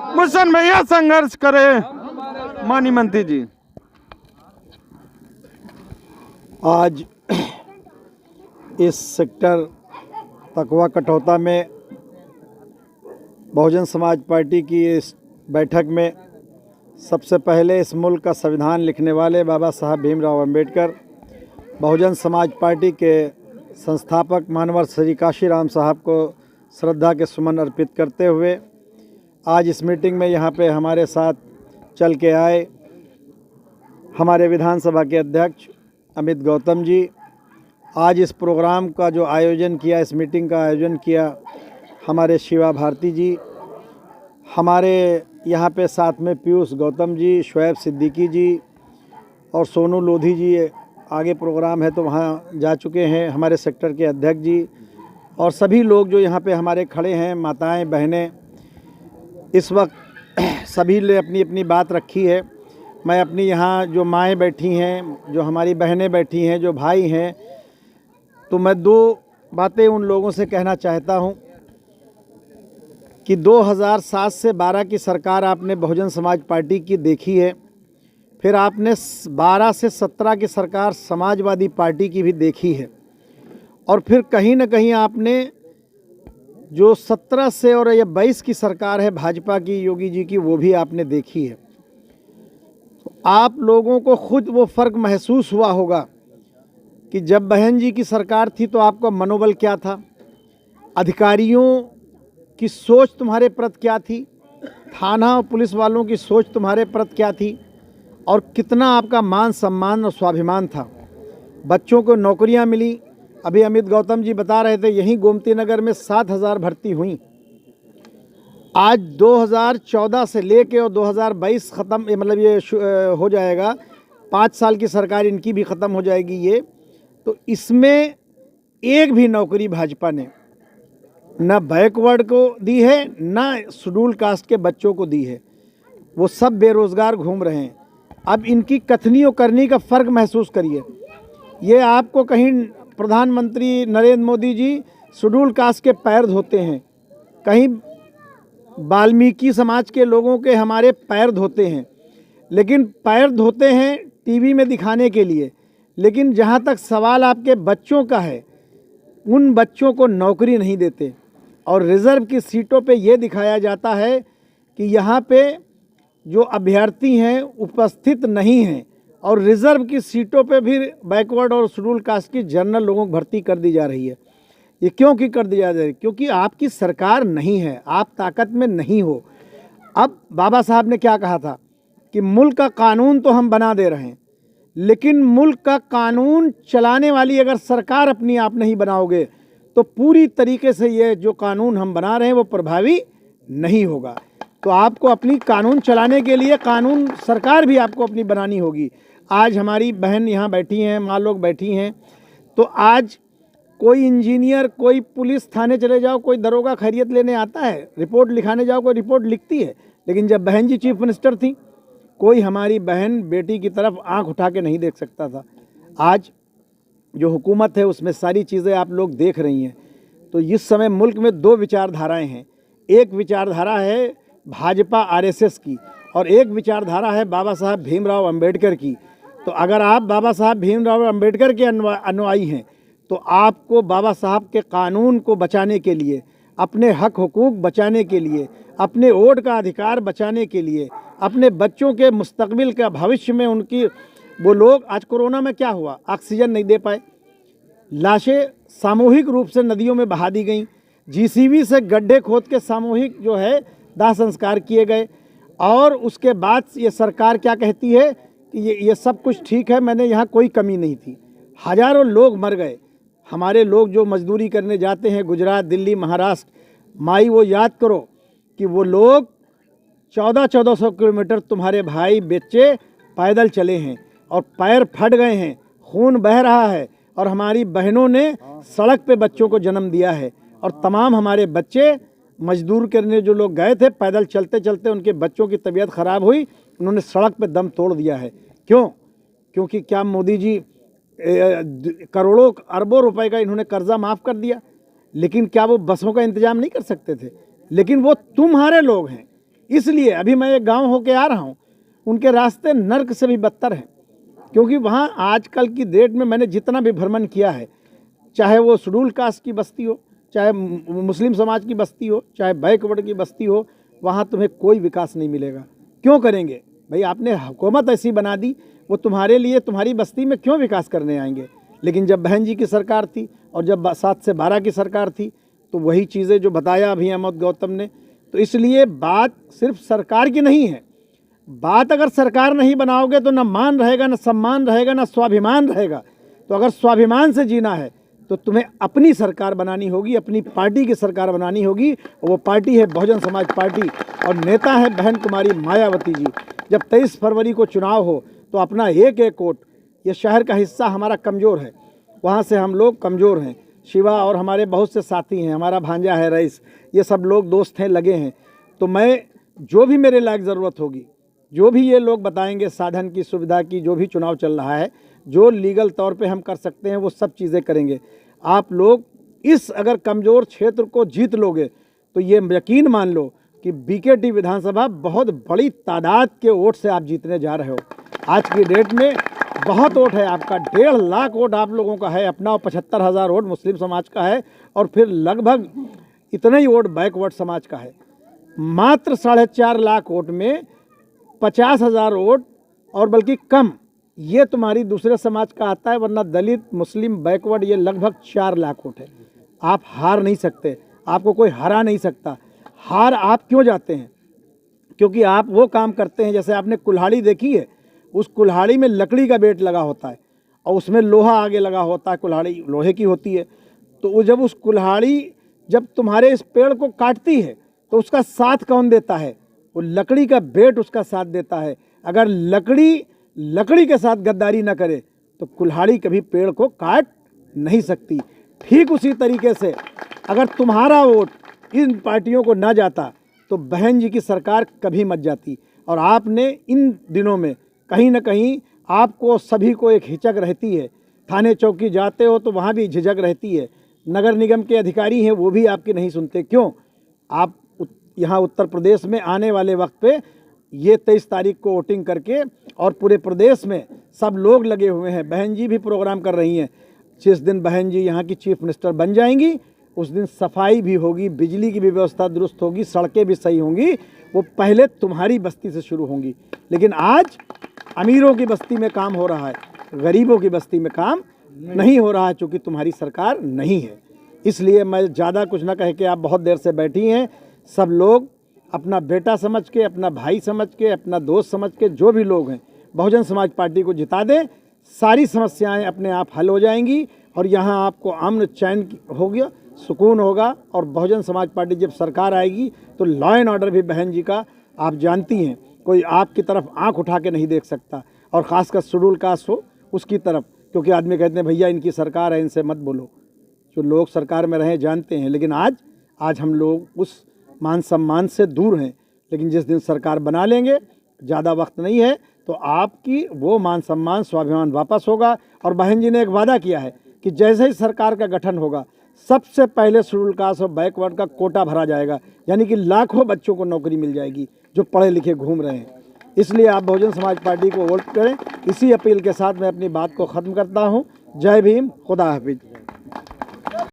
मुशन भैया संघर्ष करे। मानी मंत्री जी, आज इस सेक्टर तकवा कठौता में बहुजन समाज पार्टी की इस बैठक में सबसे पहले इस मुल्क का संविधान लिखने वाले बाबा साहब भीमराव अंबेडकर, बहुजन समाज पार्टी के संस्थापक मानवर श्री काशीराम साहब को श्रद्धा के सुमन अर्पित करते हुए आज इस मीटिंग में यहाँ पे हमारे साथ चल के आए हमारे विधानसभा के अध्यक्ष अमित गौतम जी, आज इस प्रोग्राम का जो आयोजन किया, इस मीटिंग का आयोजन किया हमारे शिवा भारती जी, हमारे यहाँ पे साथ में पीयूष गौतम जी, शोएब सिद्दीकी जी और सोनू लोधी जी आगे प्रोग्राम है तो वहाँ जा चुके हैं, हमारे सेक्टर के अध्यक्ष जी और सभी लोग जो यहाँ पे हमारे खड़े हैं, माताएं बहनें, इस वक्त सभी ने अपनी अपनी बात रखी है। मैं अपनी यहाँ जो माएँ बैठी हैं, जो हमारी बहनें बैठी हैं, जो भाई हैं, तो मैं दो बातें उन लोगों से कहना चाहता हूँ कि 2007 से 12 की सरकार आपने बहुजन समाज पार्टी की देखी है, फिर आपने 12 से 17 की सरकार समाजवादी पार्टी की भी देखी है और फिर कहीं न कहीं आपने जो 17 से और ये 22 की सरकार है भाजपा की, योगी जी की, वो भी आपने देखी है। तो आप लोगों को खुद वो फ़र्क महसूस हुआ होगा कि जब बहन जी की सरकार थी तो आपका मनोबल क्या था, अधिकारियों की सोच तुम्हारे प्रति क्या थी, थाना और पुलिस वालों की सोच तुम्हारे प्रति क्या थी और कितना आपका मान सम्मान और स्वाभिमान था। बच्चों को नौकरियां मिली, अभी अमित गौतम जी बता रहे थे यहीं गोमती नगर में 7,000 भर्ती हुई। आज 2014 से लेके और 2022 ख़त्म, मतलब ये हो जाएगा, 5 साल की सरकार इनकी भी ख़त्म हो जाएगी ये, तो इसमें एक भी नौकरी भाजपा ने ना बैकवर्ड को दी है, ना शेड्यूल कास्ट के बच्चों को दी है। वो सब बेरोज़गार घूम रहे हैं। अब इनकी कथनी और करनी का फ़र्क महसूस करिए। ये आपको कहीं प्रधानमंत्री नरेंद्र मोदी जी शेड्यूल कास्ट के पैर धोते हैं, कहीं वाल्मीकि समाज के लोगों के हमारे पैर धोते हैं, लेकिन पैर धोते हैं टीवी में दिखाने के लिए, लेकिन जहाँ तक सवाल आपके बच्चों का है, उन बच्चों को नौकरी नहीं देते और रिज़र्व की सीटों पे ये दिखाया जाता है कि यहाँ पे जो अभ्यर्थी हैं उपस्थित नहीं हैं और रिज़र्व की सीटों पे भी बैकवर्ड और शेड्यूल कास्ट की जनरल लोगों को भर्ती कर दी जा रही है। ये क्यों की कर दी जा रही है? क्योंकि आपकी सरकार नहीं है, आप ताकत में नहीं हो। अब बाबा साहब ने क्या कहा था कि मुल्क का कानून तो हम बना दे रहे हैं, लेकिन मुल्क का कानून चलाने वाली अगर सरकार अपनी आप नहीं बनाओगे तो पूरी तरीके से ये जो कानून हम बना रहे हैं वो प्रभावी नहीं होगा। तो आपको अपनी कानून चलाने के लिए कानून सरकार भी आपको अपनी बनानी होगी। आज हमारी बहन यहाँ बैठी हैं, माँ लोग बैठी हैं, तो आज कोई इंजीनियर, कोई पुलिस थाने चले जाओ, कोई दरोगा खैरियत लेने आता है, रिपोर्ट लिखाने जाओ, कोई रिपोर्ट लिखती है, लेकिन जब बहन जी चीफ मिनिस्टर थी कोई हमारी बहन बेटी की तरफ आंख उठा के नहीं देख सकता था। आज जो हुकूमत है उसमें सारी चीज़ें आप लोग देख रही हैं। तो इस समय मुल्क में दो विचारधाराएं हैं, एक विचारधारा है भाजपा आरएसएस की और एक विचारधारा है बाबा साहब भीमराव अंबेडकर की। तो अगर आप बाबा साहब भीमराव अंबेडकर के अनुयायी हैं तो आपको बाबा साहब के कानून को बचाने के लिए, अपने हक हुकूक बचाने के लिए, अपने वोट का अधिकार बचाने के लिए, अपने बच्चों के मुस्तकबिल का भविष्य में उनकी, वो लोग आज कोरोना में क्या हुआ, ऑक्सीजन नहीं दे पाए, लाशें सामूहिक रूप से नदियों में बहा दी गई, जीसीबी से गड्ढे खोद के सामूहिक जो है दाह संस्कार किए गए और उसके बाद ये सरकार क्या कहती है कि ये सब कुछ ठीक है, मैंने यहाँ कोई कमी नहीं थी। हज़ारों लोग मर गए। हमारे लोग जो मजदूरी करने जाते हैं गुजरात, दिल्ली, महाराष्ट्र, माई वो याद करो कि वो लोग 1400 किलोमीटर तुम्हारे भाई बच्चे पैदल चले हैं और पैर फट गए हैं, खून बह रहा है और हमारी बहनों ने सड़क पे बच्चों को जन्म दिया है और तमाम हमारे बच्चे मजदूर करने जो लोग गए थे, पैदल चलते चलते उनके बच्चों की तबीयत ख़राब हुई, उन्होंने सड़क पे दम तोड़ दिया है। क्यों? क्योंकि क्या मोदी जी करोड़ों अरबों रुपए का इन्होंने कर्जा माफ़ कर दिया, लेकिन क्या वो बसों का इंतज़ाम नहीं कर सकते थे? लेकिन वो तुम्हारे लोग हैं, इसलिए अभी मैं एक गांव होके आ रहा हूं, उनके रास्ते नर्क से भी बदतर हैं, क्योंकि वहाँ आजकल की डेट में मैंने जितना भी भ्रमण किया है, चाहे वो शेड्यूल कास्ट की बस्ती हो, चाहे मुस्लिम समाज की बस्ती हो, चाहे बैकवर्ड की बस्ती हो, वहाँ तुम्हें कोई विकास नहीं मिलेगा। क्यों करेंगे भाई? आपने हुकूमत ऐसी बना दी, वो तुम्हारे लिए तुम्हारी बस्ती में क्यों विकास करने आएंगे? लेकिन जब बहन जी की सरकार थी और जब 7 से 12 की सरकार थी, तो वही चीज़ें जो बताया अभी अहमद गौतम ने, तो इसलिए बात सिर्फ सरकार की नहीं है। बात अगर सरकार नहीं बनाओगे तो न मान रहेगा, न सम्मान रहेगा, न स्वाभिमान रहेगा। तो अगर स्वाभिमान से जीना है तो तुम्हें अपनी सरकार बनानी होगी, अपनी पार्टी की सरकार बनानी होगी, और वो पार्टी है बहुजन समाज पार्टी, और नेता है बहन कुमारी मायावती जी। जब 23 फरवरी को चुनाव हो तो अपना एक एक वोट, ये शहर का हिस्सा हमारा कमज़ोर है, वहाँ से हम लोग कमज़ोर हैं। शिवा और हमारे बहुत से साथी हैं, हमारा भांजा है रईस, ये सब लोग दोस्त हैं, लगे हैं। तो मैं जो भी मेरे लायक ज़रूरत होगी, जो भी ये लोग बताएंगे साधन की सुविधा की, जो भी चुनाव चल रहा है, जो लीगल तौर पे हम कर सकते हैं, वो सब चीज़ें करेंगे। आप लोग इस अगर कमज़ोर क्षेत्र को जीत लोगे तो ये यकीन मान लो कि बीकेटी विधानसभा बहुत बड़ी तादाद के वोट से आप जीतने जा रहे हो। आज की डेट में बहुत वोट है आपका, 1.5 लाख वोट आप लोगों का है अपना, और 75,000 वोट मुस्लिम समाज का है, और फिर लगभग इतना ही वोट बैकवर्ड समाज का है। मात्र 4.5 लाख वोट में 50,000 वोट, और बल्कि कम, ये तुम्हारी दूसरे समाज का आता है, वरना दलित, मुस्लिम, बैकवर्ड, ये लगभग 4 लाख वोट है। आप हार नहीं सकते, आपको कोई हरा नहीं सकता। हार आप क्यों जाते हैं? क्योंकि आप वो काम करते हैं, जैसे आपने कुल्हाड़ी देखी है, उस कुल्हाड़ी में लकड़ी का बेट लगा होता है और उसमें लोहा आगे लगा होता है, कुल्हाड़ी लोहे की होती है। तो वो जब उस कुल्हाड़ी जब तुम्हारे इस पेड़ को काटती है तो उसका साथ कौन देता है? वो लकड़ी का बेट उसका साथ देता है। अगर लकड़ी के साथ गद्दारी न करे तो कुल्हाड़ी कभी पेड़ को काट नहीं सकती। ठीक उसी तरीके से अगर तुम्हारा वोट इन पार्टियों को ना जाता तो बहन जी की सरकार कभी मत जाती। और आपने इन दिनों में कहीं ना कहीं आपको सभी को एक हिचक रहती है, थाने चौकी जाते हो तो वहाँ भी झिझक रहती है। नगर निगम के अधिकारी हैं, वो भी आपकी नहीं सुनते। क्यों? आप यहाँ उत्तर प्रदेश में आने वाले वक्त पे ये 23 तारीख को वोटिंग करके, और पूरे प्रदेश में सब लोग लगे हुए हैं। बहन जी भी प्रोग्राम कर रही हैं। जिस दिन बहन जी यहाँ की चीफ मिनिस्टर बन जाएंगी, उस दिन सफाई भी होगी, बिजली की भी व्यवस्था दुरुस्त होगी, सड़कें भी सही होंगी। वो पहले तुम्हारी बस्ती से शुरू होंगी। लेकिन आज अमीरों की बस्ती में काम हो रहा है, गरीबों की बस्ती में काम नहीं हो रहा है, चूँकि तुम्हारी सरकार नहीं है। इसलिए मैं ज़्यादा कुछ ना कह के, आप बहुत देर से बैठी हैं, सब लोग अपना बेटा समझ के, अपना भाई समझ के, अपना दोस्त समझ के, जो भी लोग हैं, बहुजन समाज पार्टी को जिता दें। सारी समस्याएं अपने आप हल हो जाएंगी और यहाँ आपको अमन चैन हो गया, सुकून होगा। और बहुजन समाज पार्टी जब सरकार आएगी तो लॉ एंड ऑर्डर भी बहन जी का, आप जानती हैं, कोई आपकी तरफ आंख उठा के नहीं देख सकता, और ख़ासकर शेड्यूल कास्ट हो उसकी तरफ। क्योंकि आदमी कहते हैं भैया इनकी सरकार है, इनसे मत बोलो। जो लोग सरकार में रहे जानते हैं। लेकिन आज हम लोग उस मान सम्मान से दूर हैं। लेकिन जिस दिन सरकार बना लेंगे, ज़्यादा वक्त नहीं है, तो आपकी वो मान सम्मान, स्वाभिमान वापस होगा। और बहन जी ने एक वादा किया है कि जैसे ही सरकार का गठन होगा, सबसे पहले शेड्यूल कास्ट और बैकवर्ड का कोटा भरा जाएगा, यानी कि लाखों बच्चों को नौकरी मिल जाएगी जो पढ़े लिखे घूम रहे हैं। इसलिए आप बहुजन समाज पार्टी को वोट करें। इसी अपील के साथ मैं अपनी बात को ख़त्म करता हूँ। जय भीम, खुदा हाफिज।